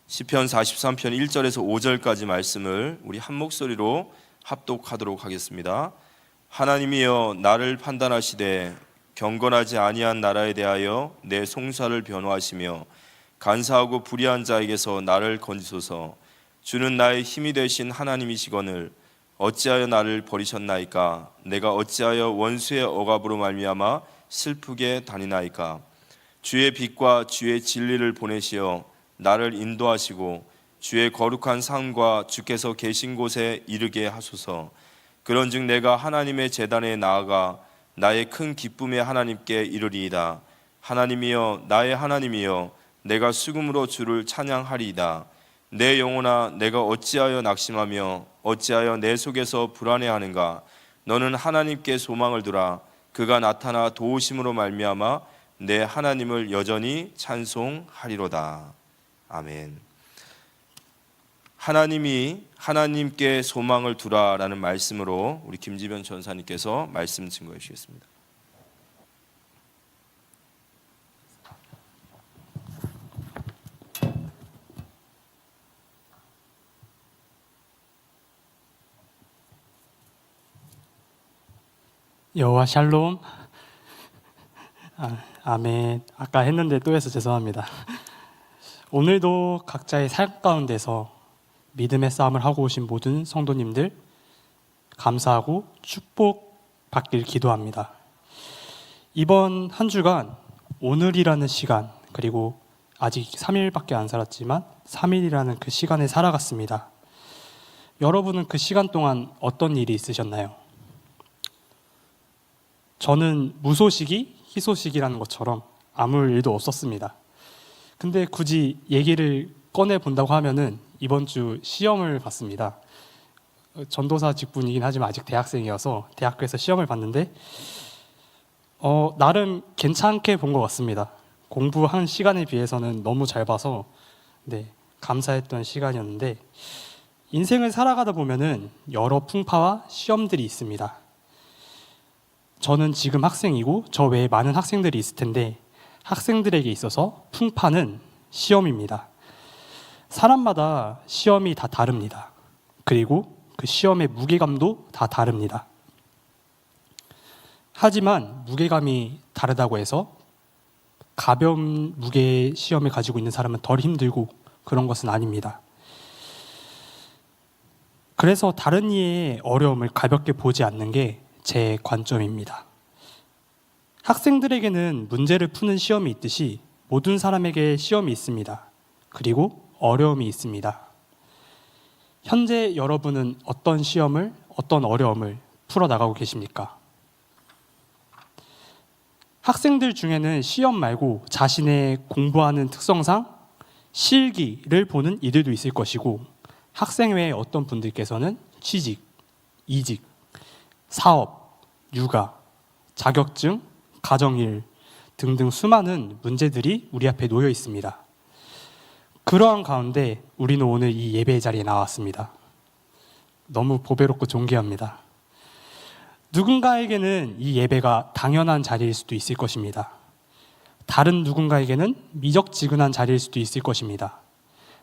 시편 43편 1절에서 5절까지 말씀을 우리 한 목소리로 합독하도록 하겠습니다. 하나님이여 나를 판단하시되 경건하지 아니한 나라에 대하여 내 송사를 변호하시며 간사하고 불의한 자에게서 나를 건지소서. 주는 나의 힘이 되신 하나님이시거늘 어찌하여 나를 버리셨나이까? 내가 어찌하여 원수의 억압으로 말미암아 슬프게 다니나이까? 주의 빛과 주의 진리를 보내시어 나를 인도하시고 주의 거룩한 산과 주께서 계신 곳에 이르게 하소서. 그런즉 내가 하나님의 제단에 나아가 나의 큰 기쁨의 하나님께 이르리이다. 하나님이여 나의 하나님이여 내가 수금으로 주를 찬양하리이다. 내 영혼아 내가 어찌하여 낙심하며 어찌하여 내 속에서 불안해하는가? 너는 하나님께 소망을 두라. 그가 나타나 도우심으로 말미암아 내 하나님을 여전히 찬송하리로다. 아멘. 하나님이 하나님께 소망을 두라라는 말씀으로 우리 김지변 전사님께서 말씀 증거해 주시겠습니다. 여호와 샬롬. 아멘. 아까 했는데 또 해서 죄송합니다. 오늘도 각자의 삶 가운데서 믿음의 싸움을 하고 오신 모든 성도님들 감사하고 축복받길 기도합니다. 이번 한 주간 오늘이라는 시간, 그리고 아직 3일밖에 안 살았지만 3일이라는 그 시간에 살아갔습니다. 여러분은 그 시간 동안 어떤 일이 있으셨나요? 저는 무소식이 희소식이라는 것처럼 아무 일도 없었습니다. 근데 굳이 얘기를 꺼내본다고 하면은 이번 주 시험을 봤습니다. 전도사 직분이긴 하지만 아직 대학생이어서 대학교에서 시험을 봤는데 나름 괜찮게 본 것 같습니다. 공부한 시간에 비해서는 너무 잘 봐서 감사했던 시간이었는데, 인생을 살아가다 보면은 여러 풍파와 시험들이 있습니다. 저는 지금 학생이고 저 외에 많은 학생들이 있을 텐데, 학생들에게 있어서 풍파는 시험입니다. 사람마다 시험이 다 다릅니다. 그리고 그 시험의 무게감도 다 다릅니다. 하지만 무게감이 다르다고 해서 가벼운 무게 시험을 가지고 있는 사람은 덜 힘들고 그런 것은 아닙니다. 그래서 다른 이의 어려움을 가볍게 보지 않는 게 제 관점입니다. 학생들에게는 문제를 푸는 시험이 있듯이 모든 사람에게 시험이 있습니다. 그리고 어려움이 있습니다. 현재 여러분은 어떤 시험을, 어떤 어려움을 풀어나가고 계십니까? 학생들 중에는 시험 말고 자신의 공부하는 특성상 실기를 보는 이들도 있을 것이고, 학생 외에 어떤 분들께서는 취직, 이직, 사업, 육아, 자격증, 가정일 등등 수많은 문제들이 우리 앞에 놓여 있습니다. 그러한 가운데 우리는 오늘 이 예배의 자리에 나왔습니다. 너무 보배롭고 존귀합니다. 누군가에게는 이 예배가 당연한 자리일 수도 있을 것입니다. 다른 누군가에게는 미적지근한 자리일 수도 있을 것입니다.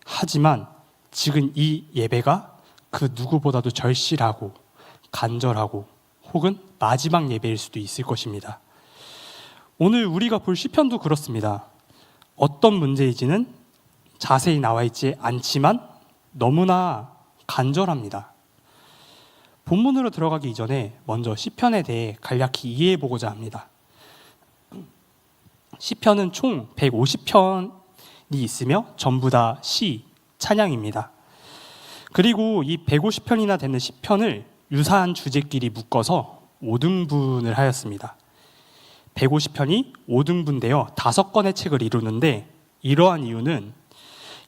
하지만 지금 이 예배가 그 누구보다도 절실하고 간절하고 혹은 마지막 예배일 수도 있을 것입니다. 오늘 우리가 볼 시편도 그렇습니다. 어떤 문제인지는 자세히 나와 있지 않지만 너무나 간절합니다. 본문으로 들어가기 이전에 먼저 시편에 대해 간략히 이해해보고자 합니다. 시편은 총 150편이 있으며 전부 다 시, 찬양입니다. 그리고 이 150편이나 되는 시편을 유사한 주제끼리 묶어서 5등분을 하였습니다. 150편이 5등분되어 5권의 책을 이루는데, 이러한 이유는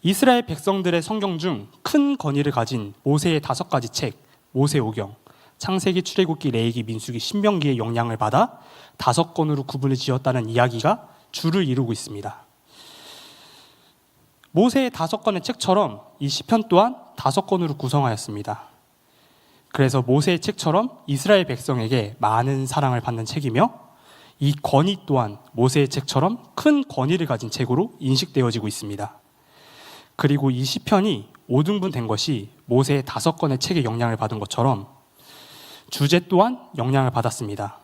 이스라엘 백성들의 성경 중 큰 권위를 가진 모세의 5가지 책, 모세오경, 창세기, 출애굽기, 레위기, 민수기, 신명기의 영향을 받아 5권으로 구분을 지었다는 이야기가 주를 이루고 있습니다. 모세의 5권의 책처럼 이 시편 또한 5권으로 구성하였습니다. 그래서 모세의 책처럼 이스라엘 백성에게 많은 사랑을 받는 책이며, 이 권위 또한 모세의 책처럼 큰 권위를 가진 책으로 인식되어지고 있습니다. 그리고 이 시편이 5등분 된 것이 모세의 5권의 책의 영향을 받은 것처럼 주제 또한 영향을 받았습니다.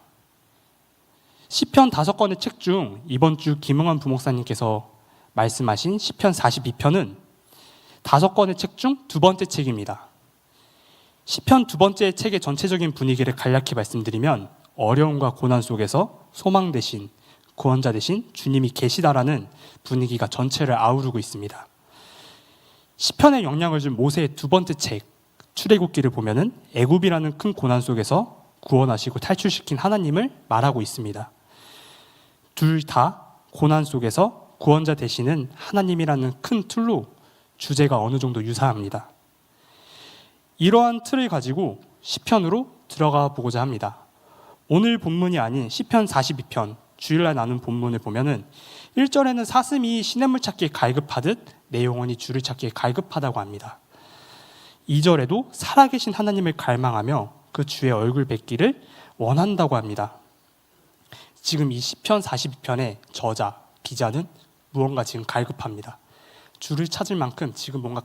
시편 5권의 책 중 이번 주 김응환 부목사님께서 말씀하신 시편 42편은 5권의 책 중 2번째 책입니다. 시편 2번째 책의 전체적인 분위기를 간략히 말씀드리면 어려움과 고난 속에서 소망 대신 구원자 대신 주님이 계시다라는 분위기가 전체를 아우르고 있습니다. 시편에 영향을 준 모세의 2번째 책 출애굽기를 보면은 애굽이라는 큰 고난 속에서 구원하시고 탈출시킨 하나님을 말하고 있습니다. 둘 다 고난 속에서 구원자 되시는 하나님이라는 큰 틀로 주제가 어느 정도 유사합니다. 이러한 틀을 가지고 시편으로 들어가 보고자 합니다. 오늘 본문이 아닌 시편 42편 주일날 나눈 본문을 보면은 1절에는 사슴이 시냇물 찾기에 갈급하듯 내 영혼이 주를 찾기에 갈급하다고 합니다. 2절에도 살아계신 하나님을 갈망하며 그 주의 얼굴 뵙기를 원한다고 합니다. 지금 이 시편 42편의 저자, 기자는 무언가 지금 갈급합니다. 주를 찾을 만큼 지금 뭔가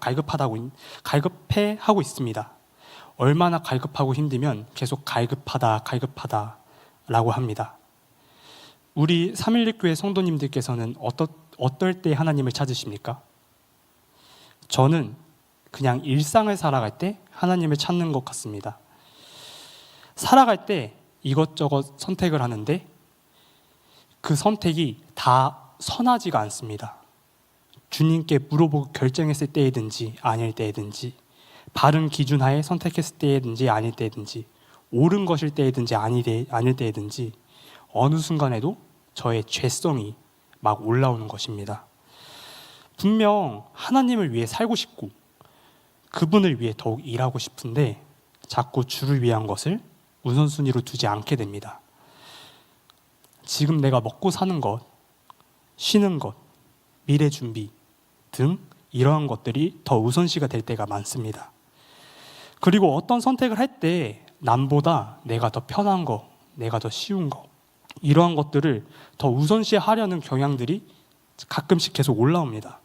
갈급해하고 있습니다. 얼마나 갈급하고 힘들면 계속 갈급하다 라고 합니다. 우리 316교회 성도님들께서는 어떨 때 하나님을 찾으십니까? 저는 그냥 일상을 살아갈 때 하나님을 찾는 것 같습니다. 살아갈 때 이것저것 선택을 하는데 그 선택이 다 선하지가 않습니다. 주님께 물어보고 결정했을 때이든지 아닐 때이든지 바른 기준 하에 선택했을 때이든지 아닐 때이든지 옳은 것일 때이든지 아닐 때이든지 어느 순간에도 저의 죄성이 막 올라오는 것입니다. 분명 하나님을 위해 살고 싶고 그분을 위해 더욱 일하고 싶은데 자꾸 주를 위한 것을 우선순위로 두지 않게 됩니다. 지금 내가 먹고 사는 것, 쉬는 것, 미래 준비 등 이러한 것들이 더 우선시가 될 때가 많습니다. 그리고 어떤 선택을 할 때 남보다 내가 더 편한 거, 내가 더 쉬운 거 이러한 것들을 더 우선시하려는 경향들이 가끔씩 계속 올라옵니다.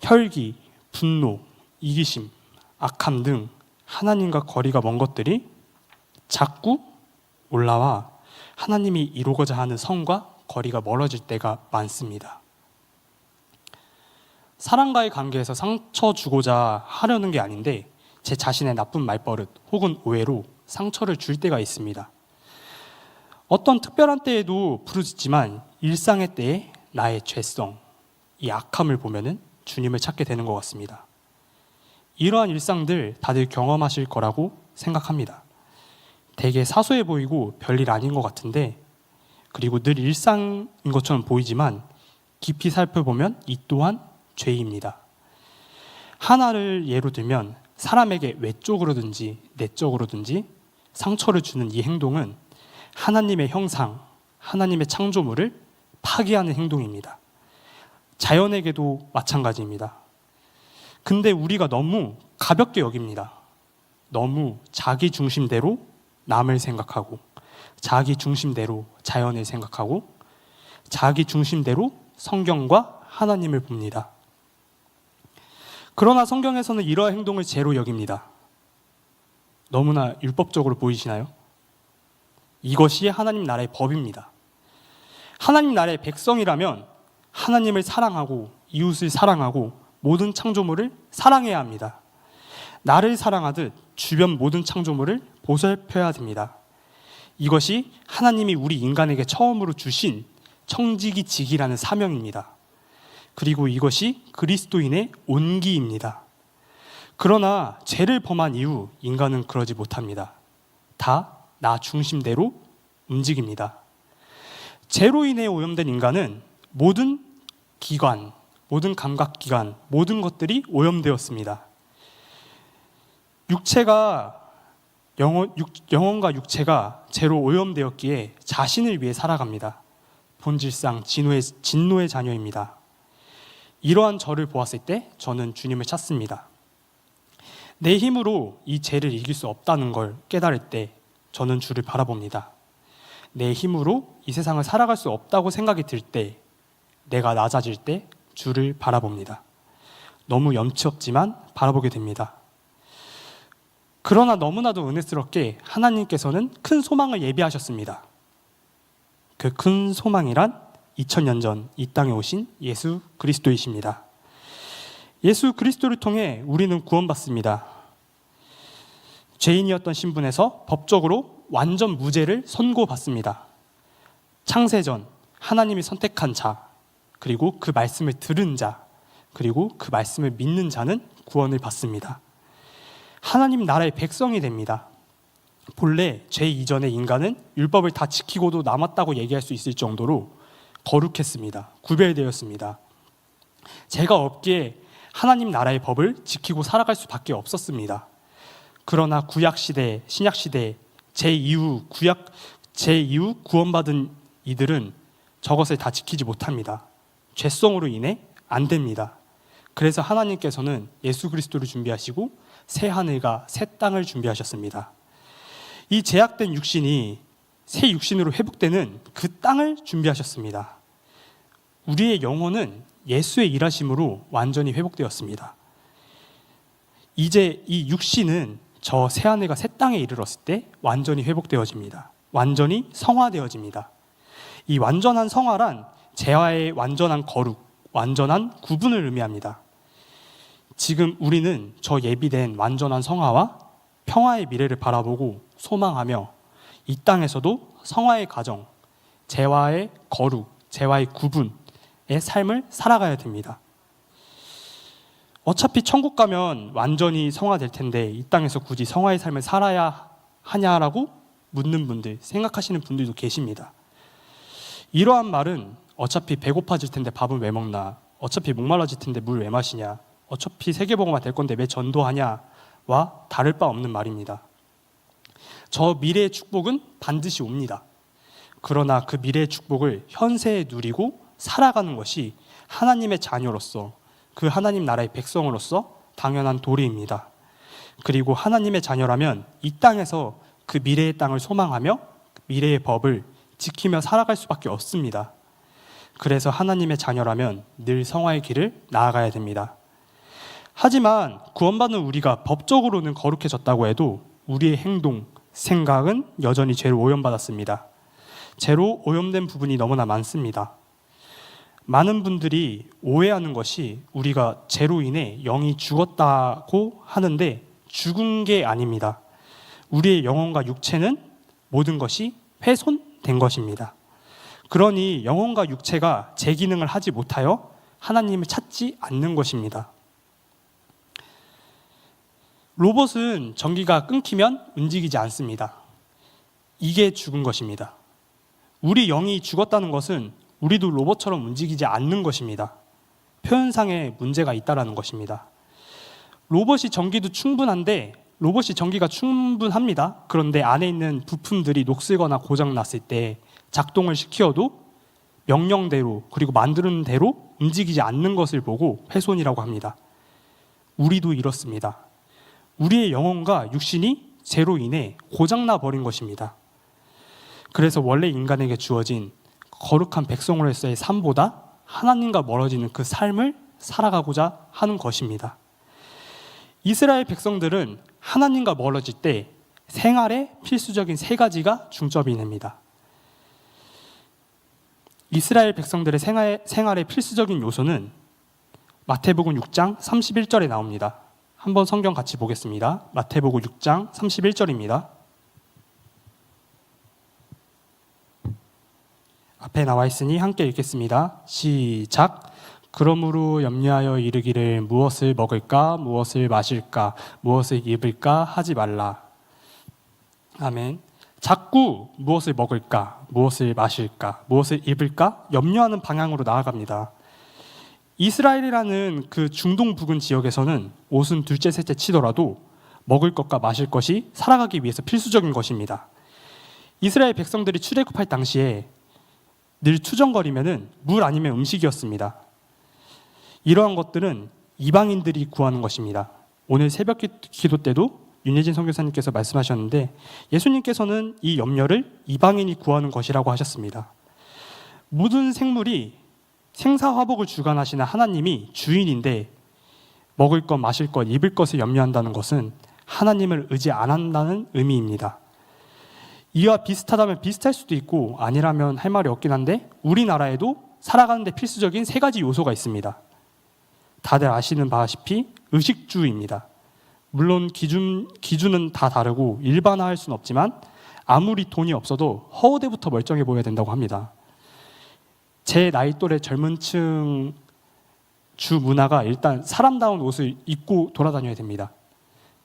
혈기, 분노, 이기심, 악함 등 하나님과 거리가 먼 것들이 자꾸 올라와 하나님이 이루고자 하는 성과 거리가 멀어질 때가 많습니다. 사람과의 관계에서 상처 주고자 하려는 게 아닌데 제 자신의 나쁜 말버릇 혹은 오해로 상처를 줄 때가 있습니다. 어떤 특별한 때에도 부르짖지만 일상의 때에 나의 죄성, 이 악함을 보면은 주님을 찾게 되는 것 같습니다. 이러한 일상들 다들 경험하실 거라고 생각합니다. 되게 사소해 보이고 별일 아닌 것 같은데 그리고 늘 일상인 것처럼 보이지만 깊이 살펴보면 이 또한 죄입니다. 하나를 예로 들면 사람에게 외적으로든지 내적으로든지 상처를 주는 이 행동은 하나님의 형상, 하나님의 창조물을 파괴하는 행동입니다. 자연에게도 마찬가지입니다. 근데 우리가 너무 가볍게 여깁니다. 너무 자기 중심대로 남을 생각하고 자기 중심대로 자연을 생각하고 자기 중심대로 성경과 하나님을 봅니다. 그러나 성경에서는 이러한 행동을 죄로 여깁니다. 너무나 율법적으로 보이시나요? 이것이 하나님 나라의 법입니다. 하나님 나라의 백성이라면 하나님을 사랑하고 이웃을 사랑하고 모든 창조물을 사랑해야 합니다. 나를 사랑하듯 주변 모든 창조물을 보살펴야 됩니다. 이것이 하나님이 우리 인간에게 처음으로 주신 청지기직이라는 사명입니다. 그리고 이것이 그리스도인의 온기입니다. 그러나 죄를 범한 이후 인간은 그러지 못합니다. 다 나 중심대로 움직입니다. 죄로 인해 오염된 인간은 모든 기관, 모든 감각기관, 모든 것들이 오염되었습니다. 영혼과 육체가 죄로 오염되었기에 자신을 위해 살아갑니다. 본질상 진노의 자녀입니다. 이러한 저를 보았을 때 저는 주님을 찾습니다. 내 힘으로 이 죄를 이길 수 없다는 걸 깨달을 때 저는 주를 바라봅니다. 내 힘으로 이 세상을 살아갈 수 없다고 생각이 들 때, 내가 낮아질 때 주를 바라봅니다. 너무 염치 없지만 바라보게 됩니다. 그러나 너무나도 은혜스럽게 하나님께서는 큰 소망을 예비하셨습니다. 그 큰 소망이란 2000년 전 이 땅에 오신 예수 그리스도이십니다. 예수 그리스도를 통해 우리는 구원받습니다. 죄인이었던 신분에서 법적으로 완전 무죄를 선고받습니다. 창세전 하나님이 선택한 자, 그리고 그 말씀을 들은 자, 그리고 그 말씀을 믿는 자는 구원을 받습니다. 하나님 나라의 백성이 됩니다. 본래 죄 이전의 인간은 율법을 다 지키고도 남았다고 얘기할 수 있을 정도로 거룩했습니다. 구별되었습니다. 죄가 없기에 하나님 나라의 법을 지키고 살아갈 수밖에 없었습니다. 그러나 구약시대, 신약시대, 죄 이후 구원받은 이들은 저것을 다 지키지 못합니다. 죄성으로 인해 안 됩니다. 그래서 하나님께서는 예수 그리스도를 준비하시고 새 하늘과 새 땅을 준비하셨습니다. 이 제약된 육신이 새 육신으로 회복되는 그 땅을 준비하셨습니다. 우리의 영혼은 예수의 일하심으로 완전히 회복되었습니다. 이제 이 육신은 저 새 하늘과 새 땅에 이르렀을 때 완전히 회복되어집니다. 완전히 성화되어집니다. 이 완전한 성화란 재화의 완전한 거룩, 완전한 구분을 의미합니다. 지금 우리는 저 예비된 완전한 성화와 평화의 미래를 바라보고 소망하며 이 땅에서도 성화의 가정, 재화의 거룩, 재화의 구분의 삶을 살아가야 됩니다. 어차피 천국 가면 완전히 성화될 텐데 이 땅에서 굳이 성화의 삶을 살아야 하냐라고 묻는 분들, 생각하시는 분들도 계십니다. 이러한 말은 어차피 배고파질 텐데 밥은 왜 먹나, 어차피 목말라질 텐데 물 왜 마시냐, 어차피 세계복음화 될 건데 왜 전도하냐와 다를 바 없는 말입니다. 저 미래의 축복은 반드시 옵니다. 그러나 그 미래의 축복을 현세에 누리고 살아가는 것이 하나님의 자녀로서, 그 하나님 나라의 백성으로서 당연한 도리입니다. 그리고 하나님의 자녀라면 이 땅에서 그 미래의 땅을 소망하며 미래의 법을 지키며 살아갈 수밖에 없습니다. 그래서 하나님의 자녀라면 늘 성화의 길을 나아가야 됩니다. 하지만 구원받는 우리가 법적으로는 거룩해졌다고 해도 우리의 행동, 생각은 여전히 죄로 오염받았습니다. 죄로 오염된 부분이 너무나 많습니다. 많은 분들이 오해하는 것이 우리가 죄로 인해 영이 죽었다고 하는데 죽은 게 아닙니다. 우리의 영혼과 육체는 모든 것이 훼손된 것입니다. 그러니 영혼과 육체가 제 기능을 하지 못하여 하나님을 찾지 않는 것입니다. 로봇은 전기가 끊기면 움직이지 않습니다. 이게 죽은 것입니다. 우리 영이 죽었다는 것은 우리도 로봇처럼 움직이지 않는 것입니다. 표현상에 문제가 있다는 것입니다. 로봇이 전기가 충분합니다. 그런데 안에 있는 부품들이 녹슬거나 고장났을 때 작동을 시켜도 명령대로, 그리고 만드는 대로 움직이지 않는 것을 보고 훼손이라고 합니다. 우리도 이렇습니다. 우리의 영혼과 육신이 죄로 인해 고장나 버린 것입니다. 그래서 원래 인간에게 주어진 거룩한 백성으로서의 삶보다 하나님과 멀어지는 그 삶을 살아가고자 하는 것입니다. 이스라엘 백성들은 하나님과 멀어질 때 생활에 필수적인 세 가지가 중점이 됩니다. 이스라엘 백성들의 생활의 필수적인 요소는 마태복음 6장 31절에 나옵니다. 한번 성경 같이 보겠습니다. 마태복음 6장 31절입니다. 앞에 나와 있으니 함께 읽겠습니다. 시작. 그러므로 염려하여 이르기를 무엇을 먹을까, 무엇을 마실까, 무엇을 입을까 하지 말라. 아멘. 자꾸 무엇을 먹을까, 무엇을 마실까, 무엇을 입을까 염려하는 방향으로 나아갑니다. 이스라엘이라는 그 중동 부근 지역에서는 옷은 둘째 셋째 치더라도 먹을 것과 마실 것이 살아가기 위해서 필수적인 것입니다. 이스라엘 백성들이 출애굽할 당시에 늘 투정거리면은 물 아니면 음식이었습니다. 이러한 것들은 이방인들이 구하는 것입니다. 오늘 새벽 기도 때도 윤예진 선교사님께서 말씀하셨는데 예수님께서는 이 염려를 이방인이 구하는 것이라고 하셨습니다. 모든 생물이 생사화복을 주관하시는 하나님이 주인인데 먹을 것, 마실 것, 입을 것을 염려한다는 것은 하나님을 의지 안 한다는 의미입니다. 이와 비슷하다면 비슷할 수도 있고 아니라면 할 말이 없긴 한데 우리나라에도 살아가는 데 필수적인 세 가지 요소가 있습니다. 다들 아시는 바시피 의식주입니다. 물론 기준은 다 다르고 일반화할 수는 없지만 아무리 돈이 없어도 허우대부터 멀쩡해 보여야 된다고 합니다. 제 나이 또래 젊은 층 주 문화가 일단 사람다운 옷을 입고 돌아다녀야 됩니다.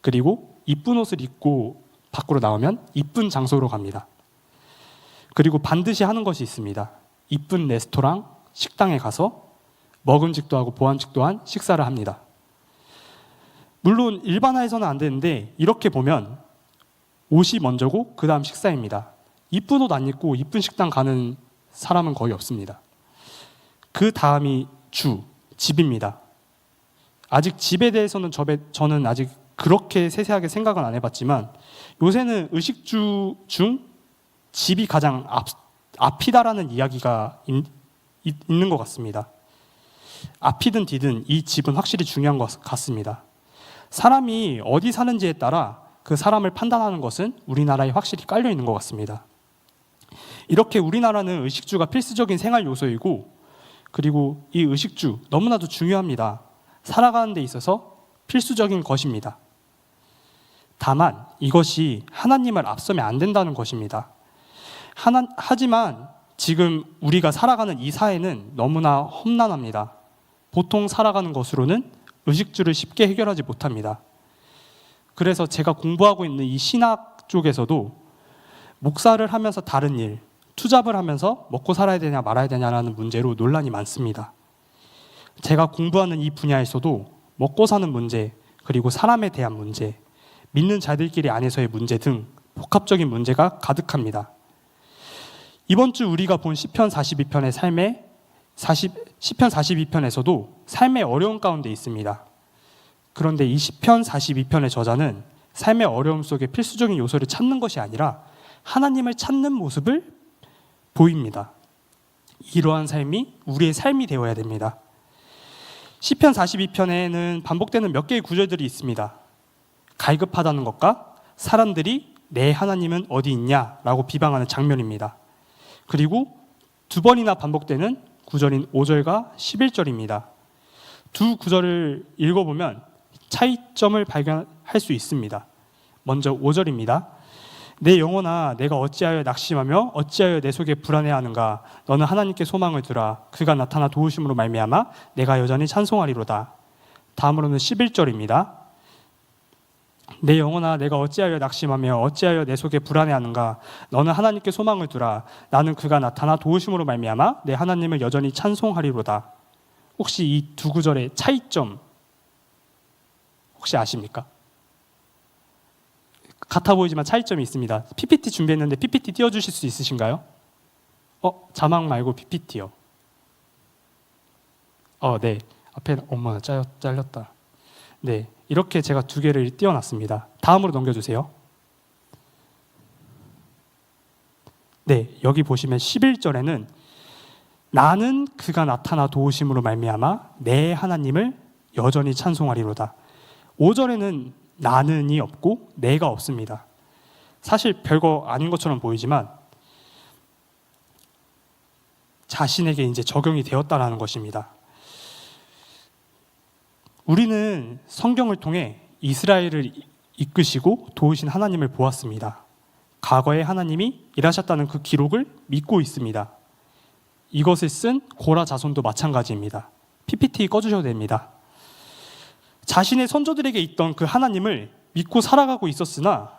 그리고 이쁜 옷을 입고 밖으로 나오면 이쁜 장소로 갑니다. 그리고 반드시 하는 것이 있습니다. 이쁜 레스토랑, 식당에 가서 먹음직도 하고 보안직도 한 식사를 합니다. 물론 일반화해서는 안 되는데 이렇게 보면 옷이 먼저고 그 다음 식사입니다. 이쁜 옷 안 입고 이쁜 식당 가는 사람은 거의 없습니다. 그 다음이 집입니다. 아직 집에 대해서는 저는 아직 그렇게 세세하게 생각은 안 해봤지만 요새는 의식주 중 집이 가장 앞이다라는 이야기가 있는 것 같습니다. 앞이든 뒤든 이 집은 확실히 중요한 것 같습니다. 사람이 어디 사는지에 따라 그 사람을 판단하는 것은 우리나라에 확실히 깔려 있는 것 같습니다. 이렇게 우리나라는 의식주가 필수적인 생활 요소이고 그리고 이 의식주 너무나도 중요합니다. 살아가는 데 있어서 필수적인 것입니다. 다만 이것이 하나님을 앞서면 안 된다는 것입니다. 하지만 지금 우리가 살아가는 이 사회는 너무나 험난합니다. 보통 살아가는 것으로는 의식주를 쉽게 해결하지 못합니다. 그래서 제가 공부하고 있는 이 신학 쪽에서도 목사를 하면서 다른 일, 투잡을 하면서 먹고 살아야 되냐 말아야 되냐라는 문제로 논란이 많습니다. 제가 공부하는 이 분야에서도 먹고 사는 문제, 그리고 사람에 대한 문제, 믿는 자들끼리 안에서의 문제 등 복합적인 문제가 가득합니다. 이번 주 우리가 본 시편 42편의 시편 42편에서도 삶의 어려움 가운데 있습니다. 그런데 이 시편 42편의 저자는 삶의 어려움 속에 필수적인 요소를 찾는 것이 아니라 하나님을 찾는 모습을 보입니다. 이러한 삶이 우리의 삶이 되어야 됩니다. 시편 42편에는 반복되는 몇 개의 구절들이 있습니다. 갈급하다는 것과 사람들이 내 하나님은 어디 있냐라고 비방하는 장면입니다. 그리고 두 번이나 반복되는 구절인 5절과 11절입니다. 두 구절을 읽어보면 차이점을 발견할 수 있습니다. 먼저 5절입니다. 내 영혼아 내가 어찌하여 낙심하며 어찌하여 내 속에 불안해하는가. 너는 하나님께 소망을 두라. 그가 나타나 도우심으로 말미암아 내가 여전히 찬송하리로다. 다음으로는 11절입니다. 내 영혼아 내가 어찌하여 낙심하며 어찌하여 내 속에 불안해하는가. 너는 하나님께 소망을 두라. 나는 그가 나타나 도우심으로 말미암아 내 하나님을 여전히 찬송하리로다. 혹시 이 두 구절의 차이점 혹시 아십니까? 같아 보이지만 차이점이 있습니다. PPT 준비했는데 PPT 띄워주실 수 있으신가요? 자막 말고 PPT요. 네. 앞에 엄마 잘렸다. 네, 이렇게 제가 두 개를 띄워놨습니다. 다음으로 넘겨주세요. 네, 여기 보시면 11절에는 나는 그가 나타나 도우심으로 말미암아 내 하나님을 여전히 찬송하리로다. 5절에는 나는이 없고 내가 없습니다. 사실 별거 아닌 것처럼 보이지만 자신에게 이제 적용이 되었다라는 것입니다. 우리는 성경을 통해 이스라엘을 이끄시고 도우신 하나님을 보았습니다. 과거에 하나님이 일하셨다는 그 기록을 믿고 있습니다. 이것을 쓴 고라 자손도 마찬가지입니다. PPT 꺼주셔도 됩니다. 자신의 선조들에게 있던 그 하나님을 믿고 살아가고 있었으나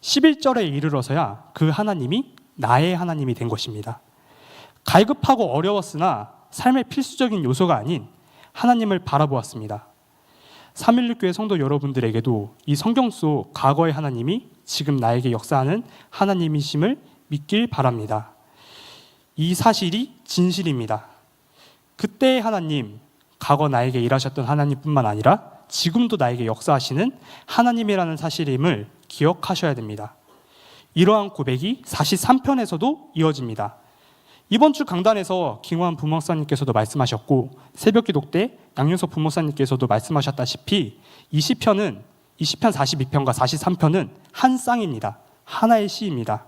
11절에 이르러서야 그 하나님이 나의 하나님이 된 것입니다. 갈급하고 어려웠으나 삶의 필수적인 요소가 아닌 하나님을 바라보았습니다. 316교회 성도 여러분들에게도 이 성경 속 과거의 하나님이 지금 나에게 역사하는 하나님이심을 믿길 바랍니다. 이 사실이 진실입니다. 그때의 하나님, 과거 나에게 일하셨던 하나님뿐만 아니라 지금도 나에게 역사하시는 하나님이라는 사실임을 기억하셔야 됩니다. 이러한 고백이 43편에서도 이어집니다. 이번 주 강단에서 김환 부목사님께서도 말씀하셨고 새벽기도 때 양윤석 부목사님께서도 말씀하셨다시피 이 시편 42편과 43편은 한 쌍입니다. 하나의 시입니다.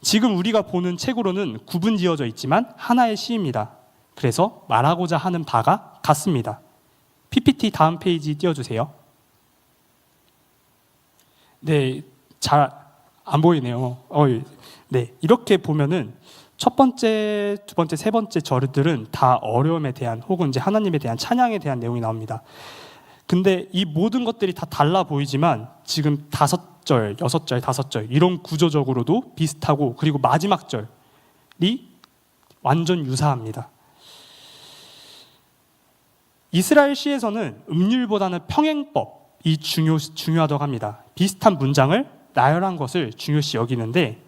지금 우리가 보는 책으로는 구분지어져 있지만 하나의 시입니다. 그래서 말하고자 하는 바가 같습니다. PPT 다음 페이지 띄워주세요. 네, 잘 안 보이네요. 네, 이렇게 보면은 첫 번째, 두 번째, 세 번째 절들은 다 어려움에 대한 혹은 이제 하나님에 대한 찬양에 대한 내용이 나옵니다. 근데 이 모든 것들이 다 달라 보이지만 지금 5절, 6절, 5절 이런 구조적으로도 비슷하고 그리고 마지막 절이 완전 유사합니다. 이스라엘 시에서는 음률보다는 평행법이 중요하다고 합니다. 비슷한 문장을 나열한 것을 중요시 여기는데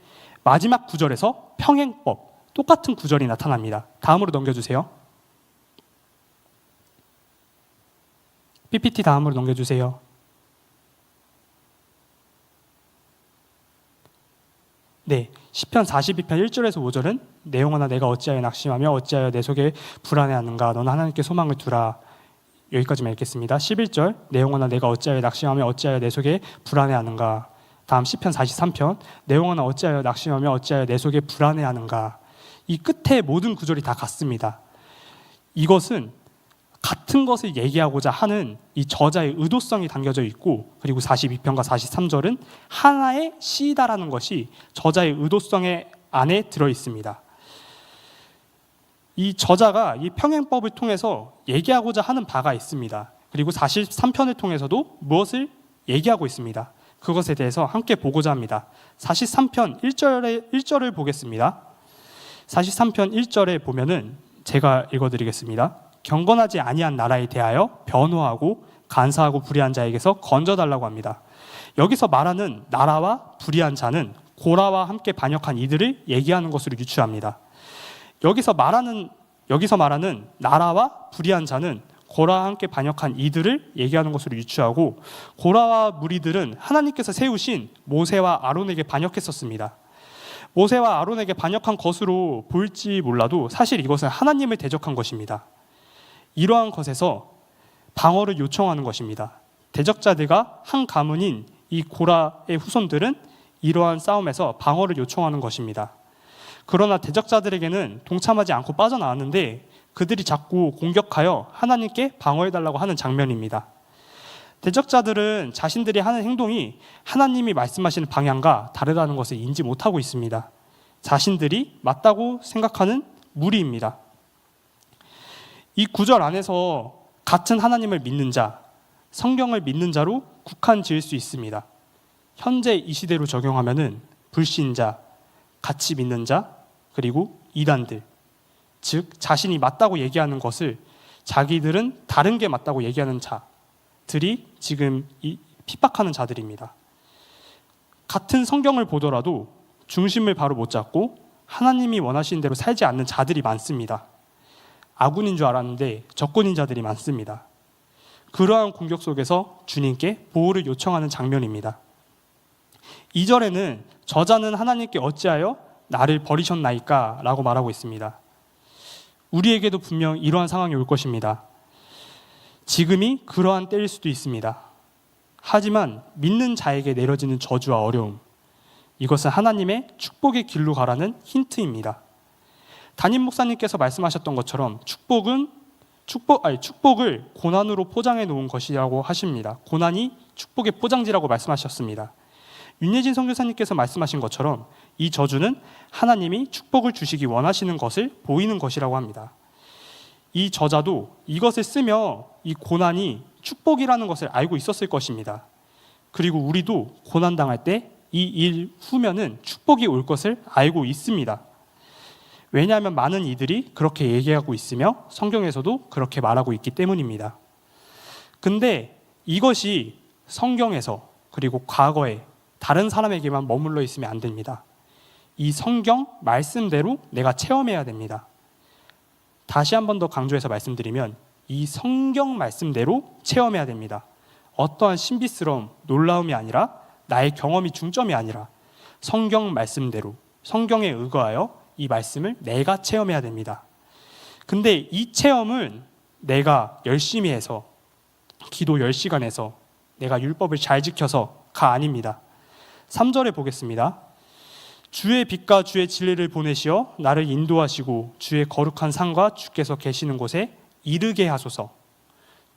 마지막 구절에서 평행법, 똑같은 구절이 나타납니다. 다음으로 넘겨주세요. PPT 다음으로 넘겨주세요. 네, 시편 42편 1절에서 5절은 내 영혼아 내가 어찌하여 낙심하며 어찌하여 내 속에 불안해하는가 너는 하나님께 소망을 두라. 여기까지만 읽겠습니다. 11절 내 영혼아 내가 어찌하여 낙심하며 어찌하여 내 속에 불안해하는가. 다음 시편 43편 내 영혼아 어찌하여 낙심하며 어찌하여 내 속에 불안해하는가. 이 끝에 모든 구절이 다 같습니다. 이것은 같은 것을 얘기하고자 하는 이 저자의 의도성이 담겨져 있고 그리고 42편과 43절은 하나의 시이다라는 것이 저자의 의도성의 안에 들어 있습니다. 이 저자가 이 평행법을 통해서 얘기하고자 하는 바가 있습니다. 그리고 43편을 통해서도 무엇을 얘기하고 있습니다. 그것에 대해서 함께 보고자 합니다. 43편 1절을 보겠습니다. 43편 1절에 보면은 제가 읽어드리겠습니다. 경건하지 아니한 나라에 대하여 변호하고 간사하고 불의한 자에게서 건져달라고 합니다. 여기서 말하는 나라와 불의한 자는 고라와 함께 반역한 이들을 얘기하는 것으로 유추합니다. 여기서 말하는 나라와 불의한 자는 고라와 함께 반역한 이들을 얘기하는 것으로 유추하고 고라와 무리들은 하나님께서 세우신 모세와 아론에게 반역했었습니다. 모세와 아론에게 반역한 것으로 보일지 몰라도 사실 이것은 하나님을 대적한 것입니다. 이러한 것에서 방어를 요청하는 것입니다. 대적자들과 한 가문인 이 고라의 후손들은 이러한 싸움에서 방어를 요청하는 것입니다. 그러나 대적자들에게는 동참하지 않고 빠져나왔는데 그들이 자꾸 공격하여 하나님께 방어해달라고 하는 장면입니다. 대적자들은 자신들이 하는 행동이 하나님이 말씀하시는 방향과 다르다는 것을 인지 못하고 있습니다. 자신들이 맞다고 생각하는 무리입니다. 이 구절 안에서 같은 하나님을 믿는 자, 성경을 믿는 자로 국한 지을 수 있습니다. 현재 이 시대로 적용하면은 불신자, 같이 믿는 자, 그리고 이단들, 즉 자신이 맞다고 얘기하는 것을 자기들은 다른 게 맞다고 얘기하는 자들이 지금 핍박하는 자들입니다. 같은 성경을 보더라도 중심을 바로 못 잡고 하나님이 원하시는 대로 살지 않는 자들이 많습니다. 아군인 줄 알았는데 적군인 자들이 많습니다. 그러한 공격 속에서 주님께 보호를 요청하는 장면입니다. 2절에는 저자는 하나님께 어찌하여 나를 버리셨나이까 라고 말하고 있습니다. 우리에게도 분명 이러한 상황이 올 것입니다. 지금이 그러한 때일 수도 있습니다. 하지만 믿는 자에게 내려지는 저주와 어려움, 이것은 하나님의 축복의 길로 가라는 힌트입니다. 담임 목사님께서 말씀하셨던 것처럼 축복을 고난으로 포장해 놓은 것이라고 하십니다. 고난이 축복의 포장지라고 말씀하셨습니다. 윤예진 선교사님께서 말씀하신 것처럼 이 저주는 하나님이 축복을 주시기 원하시는 것을 보이는 것이라고 합니다. 이 저자도 이것을 쓰며 이 고난이 축복이라는 것을 알고 있었을 것입니다. 그리고 우리도 고난당할 때 이 일 후면은 축복이 올 것을 알고 있습니다. 왜냐하면 많은 이들이 그렇게 얘기하고 있으며 성경에서도 그렇게 말하고 있기 때문입니다. 근데 이것이 성경에서 그리고 과거에 다른 사람에게만 머물러 있으면 안 됩니다. 이 성경 말씀대로 내가 체험해야 됩니다. 다시 한 번 더 강조해서 말씀드리면 이 성경 말씀대로 체험해야 됩니다. 어떠한 신비스러움, 놀라움이 아니라 나의 경험이 중점이 아니라 성경 말씀대로 성경에 의거하여 이 말씀을 내가 체험해야 됩니다. 근데 이 체험은 내가 열심히 해서 기도 10시간 해서 내가 율법을 잘 지켜서가 아닙니다. 3절에 보겠습니다. 주의 빛과 주의 진리를 보내시어 나를 인도하시고 주의 거룩한 산과 주께서 계시는 곳에 이르게 하소서.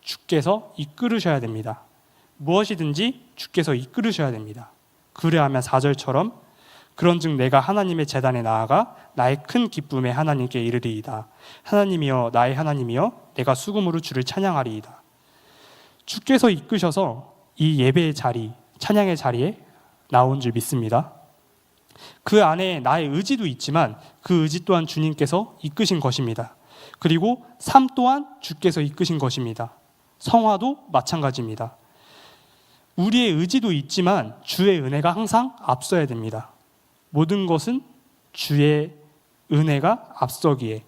주께서 이끌으셔야 됩니다. 무엇이든지 주께서 이끌으셔야 됩니다. 그래야만 4절처럼 그런즉 내가 하나님의 제단에 나아가 나의 큰 기쁨에 하나님께 이르리이다. 하나님이여 나의 하나님이여 내가 수금으로 주를 찬양하리이다. 주께서 이끄셔서 이 예배의 자리, 찬양의 자리에 나온 줄 믿습니다. 그 안에 나의 의지도 있지만 그 의지 또한 주님께서 이끄신 것입니다. 그리고 삶 또한 주께서 이끄신 것입니다. 성화도 마찬가지입니다. 우리의 의지도 있지만 주의 은혜가 항상 앞서야 됩니다. 모든 것은 주의 은혜가 앞서기에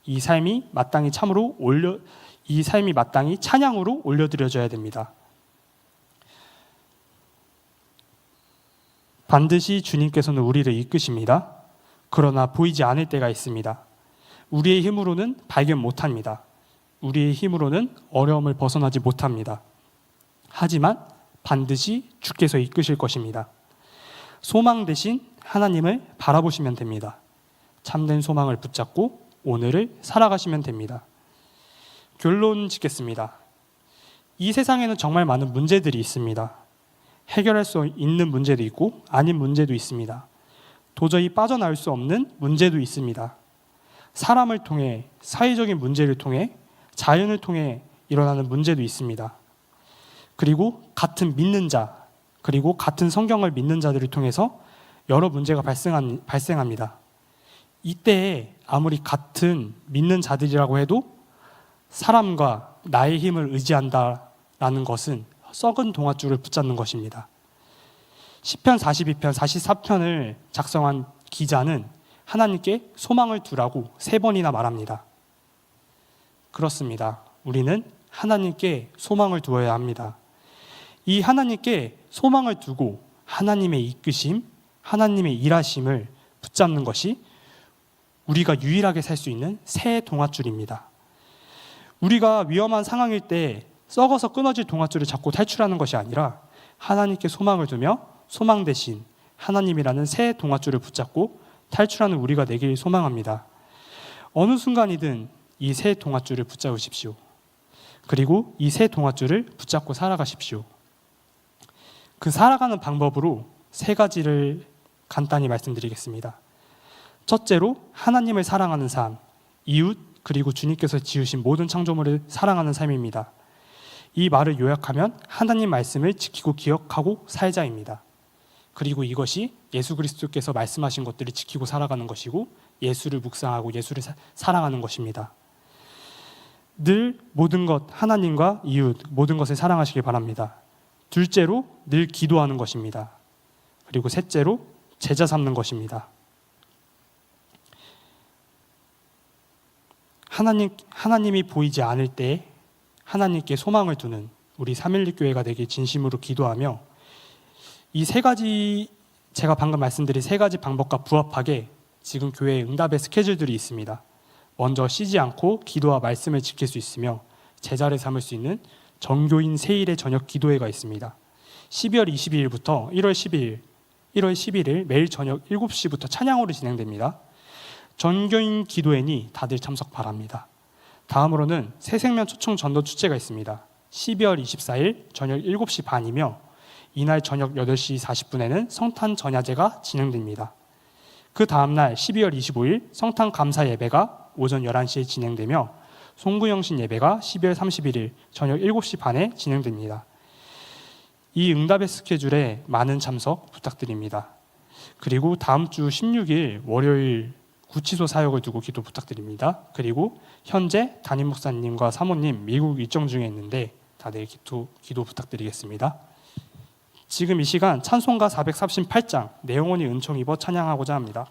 이 삶이 마땅히 찬양으로 올려드려져야 됩니다. 반드시 주님께서는 우리를 이끄십니다. 그러나 보이지 않을 때가 있습니다. 우리의 힘으로는 발견 못합니다. 우리의 힘으로는 어려움을 벗어나지 못합니다. 하지만 반드시 주께서 이끄실 것입니다. 소망 대신 하나님을 바라보시면 됩니다. 참된 소망을 붙잡고 오늘을 살아가시면 됩니다. 결론 짓겠습니다. 이 세상에는 정말 많은 문제들이 있습니다. 해결할 수 있는 문제도 있고 아닌 문제도 있습니다. 도저히 빠져나올 수 없는 문제도 있습니다. 사람을 통해, 사회적인 문제를 통해, 자연을 통해 일어나는 문제도 있습니다. 그리고 같은 믿는 자, 그리고 같은 성경을 믿는 자들을 통해서 여러 문제가 발생합니다. 이때에 아무리 같은 믿는 자들이라고 해도 사람과 나의 힘을 의지한다라는 것은 썩은 동아줄을 붙잡는 것입니다. 시편 42편, 44편을 작성한 기자는 하나님께 소망을 두라고 3번이나 말합니다. 그렇습니다. 우리는 하나님께 소망을 두어야 합니다. 이 하나님께 소망을 두고 하나님의 이끄심, 하나님의 일하심을 붙잡는 것이 우리가 유일하게 살 수 있는 새 동아줄입니다. 우리가 위험한 상황일 때 썩어서 끊어질 동아줄을 잡고 탈출하는 것이 아니라 하나님께 소망을 두며 소망 대신 하나님이라는 새 동아줄을 붙잡고 탈출하는 우리가 되길 소망합니다. 어느 순간이든 이 새 동아줄을 붙잡으십시오. 그리고 이 새 동아줄을 붙잡고 살아가십시오. 그 살아가는 방법으로 3가지를 간단히 말씀드리겠습니다. 첫째로 하나님을 사랑하는 삶, 이웃 그리고 주님께서 지으신 모든 창조물을 사랑하는 삶입니다. 이 말을 요약하면 하나님 말씀을 지키고 기억하고 살자입니다. 그리고 이것이 예수 그리스도께서 말씀하신 것들을 지키고 살아가는 것이고 예수를 묵상하고 예수를 사랑하는 것입니다. 늘 모든 것, 하나님과 이웃 모든 것을 사랑하시길 바랍니다. 둘째로 늘 기도하는 것입니다. 그리고 셋째로 제자 삼는 것입니다. 하나님이 보이지 않을 때 하나님께 소망을 두는 우리 312 교회가 되길 진심으로 기도하며 이 3가지 제가 방금 말씀드린 3가지 방법과 부합하게 지금 교회에 응답의 스케줄들이 있습니다. 먼저 쉬지 않고 기도와 말씀을 지킬 수 있으며 제자를 삼을 수 있는 정교인 세일의 저녁 기도회가 있습니다. 12월 22일부터 1월 11일 매일 저녁 7시부터 찬양으로 진행됩니다. 정교인 기도회니 다들 참석 바랍니다. 다음으로는 새생명 초청 전도 축제가 있습니다. 12월 24일 저녁 7시 반이며 이날 저녁 8시 40분에는 성탄 전야제가 진행됩니다. 그 다음날 12월 25일 성탄 감사 예배가 오전 11시에 진행되며 송구영신 예배가 12월 31일 저녁 7시 반에 진행됩니다. 이 응답의 스케줄에 많은 참석 부탁드립니다. 그리고 다음 주 16일 월요일 구치소 사역을 두고 기도 부탁드립니다. 그리고 현재 담임 목사님과 사모님 미국 일정 중에 있는데 다들 기도 부탁드리겠습니다. 지금 이 시간 찬송가 438장 내 영혼이 은총 입어 찬양하고자 합니다.